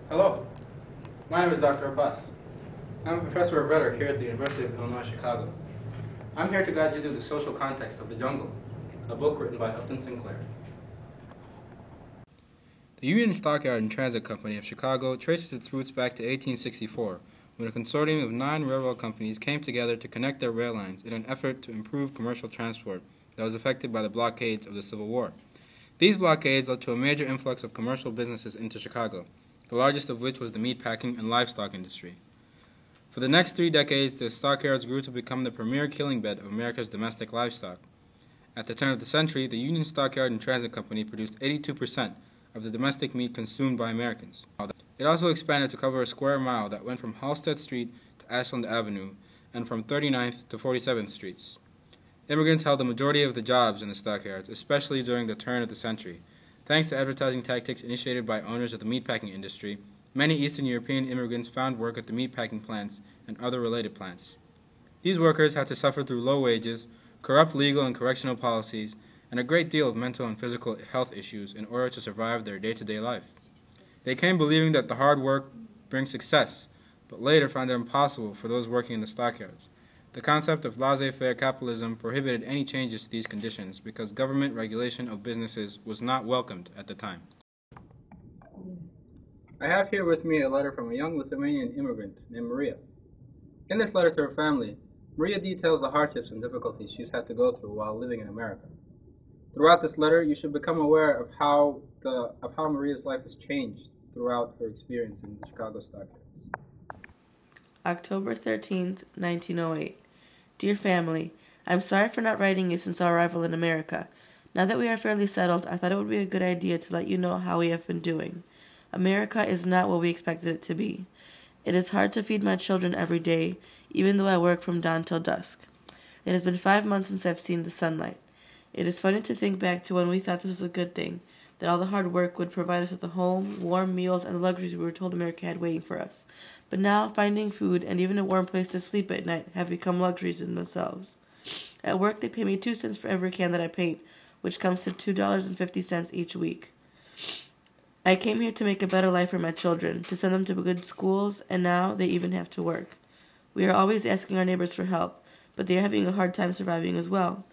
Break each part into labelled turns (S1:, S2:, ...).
S1: Hello, my name is Dr. Abbas. I'm a professor of rhetoric here at the University of Illinois, Chicago. I'm here to guide you through the social context of the jungle, a book written by Upton Sinclair. The Union Stockyard and Transit Company of Chicago traces its roots back to 1864, when a consortium of 9 railroad companies came together to connect their rail lines in an effort to improve commercial transport that was affected by the blockades of the Civil War. These blockades led to a major influx of commercial businesses into Chicago, the largest of which was the meatpacking and livestock industry. For the next 3 decades, the stockyards grew to become the premier killing bed of America's domestic livestock. At the turn of the century, the Union Stockyard and Transit Company produced 82% of the domestic meat consumed by Americans. It also expanded to cover a square mile that went from Halsted Street to Ashland Avenue and from 39th to 47th Streets. Immigrants held the majority of the jobs in the stockyards, especially during the turn of the century. Thanks to advertising tactics initiated by owners of the meatpacking industry, many Eastern European immigrants found work at the meatpacking plants and other related plants. These workers had to suffer through low wages, corrupt legal and correctional policies, and a great deal of mental and physical health issues in order to survive their day-to-day life. They came believing that the hard work brings success, but later found it impossible for those working in the stockyards. The concept of laissez-faire capitalism prohibited any changes to these conditions because government regulation of businesses was not welcomed at the time. I have here with me a letter from a young Lithuanian immigrant named Maria. In this letter to her family, Maria details the hardships and difficulties she's had to go through while living in America. Throughout this letter, you should become aware of how Maria's life has changed throughout her experience in the Chicago stockyards.
S2: October 13th, 1908. Dear family, I'm sorry for not writing you since our arrival in America. Now that we are fairly settled, I thought it would be a good idea to let you know how we have been doing. America is not what we expected it to be. It is hard to feed my children every day, even though I work from dawn till dusk. It has been 5 months since I've seen the sunlight. It is funny to think back to when we thought this was a good thing, that all the hard work would provide us with a home, warm meals, and the luxuries we were told America had waiting for us. But now, finding food and even a warm place to sleep at night have become luxuries in themselves. At work, they pay me 2 cents for every can that I paint, which comes to $2.50 each week. I came here to make a better life for my children, to send them to good schools, and now they even have to work. We are always asking our neighbors for help, but they are having a hard time surviving as well.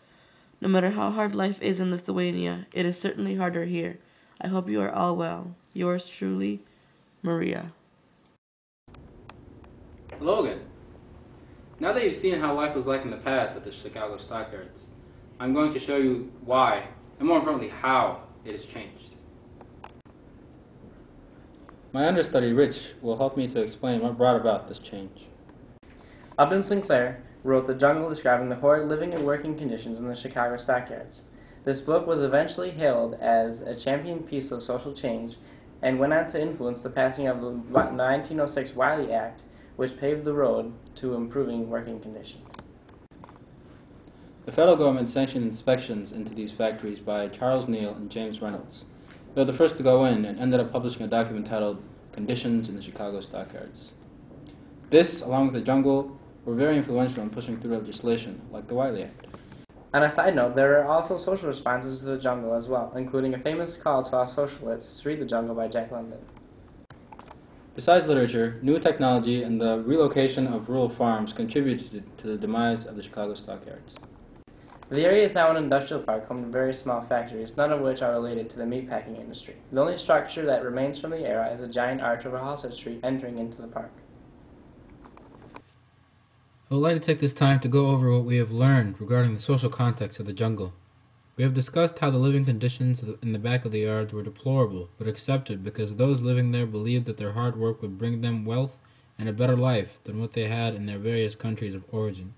S2: No matter how hard life is in Lithuania, it is certainly harder here. I hope you are all well. Yours truly, Maria.
S1: Hello again. Now that you've seen how life was like in the past at the Chicago stockyards, I'm going to show you why, and more importantly, how it has changed. My understudy, Rich, will help me to explain what brought about this change.
S3: Upton Sinclair wrote The Jungle, describing the horrid living and working conditions in the Chicago stockyards. This book was eventually hailed as a champion piece of social change and went on to influence the passing of the 1906 Wiley Act, which paved the road to improving working conditions.
S1: The federal government sanctioned inspections into these factories by Charles Neal and James Reynolds. They were the first to go in and ended up publishing a document titled Conditions in the Chicago Stockyards. This, along with The Jungle, were very influential in pushing through legislation like the Wiley Act.
S3: On a side note, there are also social responses to The Jungle as well, including a famous call to all socialists to read The Jungle by Jack London.
S1: Besides literature, new technology and the relocation of rural farms contributed to the demise of the Chicago stockyards.
S3: The area is now an industrial park home to very small factories, none of which are related to the meatpacking industry. The only structure that remains from the era is a giant arch over Halsted Street entering into the park.
S4: I would like to take this time to go over what we have learned regarding the social context of the jungle. We have discussed how the living conditions in the back of the yards were deplorable, but accepted because those living there believed that their hard work would bring them wealth and a better life than what they had in their various countries of origin.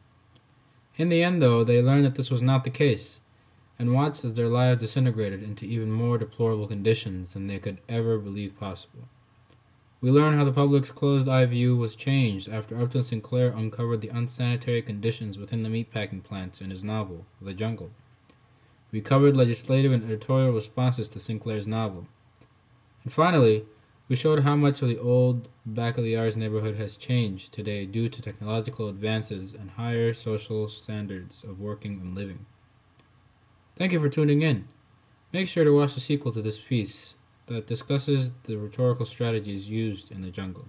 S4: In the end, though, they learned that this was not the case, and watched as their lives disintegrated into even more deplorable conditions than they could ever believe possible. We learn how the public's closed-eye view was changed after Upton Sinclair uncovered the unsanitary conditions within the meatpacking plants in his novel, The Jungle. We covered legislative and editorial responses to Sinclair's novel. And finally, we showed how much of the old back-of-the-yards neighborhood has changed today due to technological advances and higher social standards of working and living. Thank you for tuning in. Make sure to watch the sequel to this piece, that discusses the rhetorical strategies used in the jungle.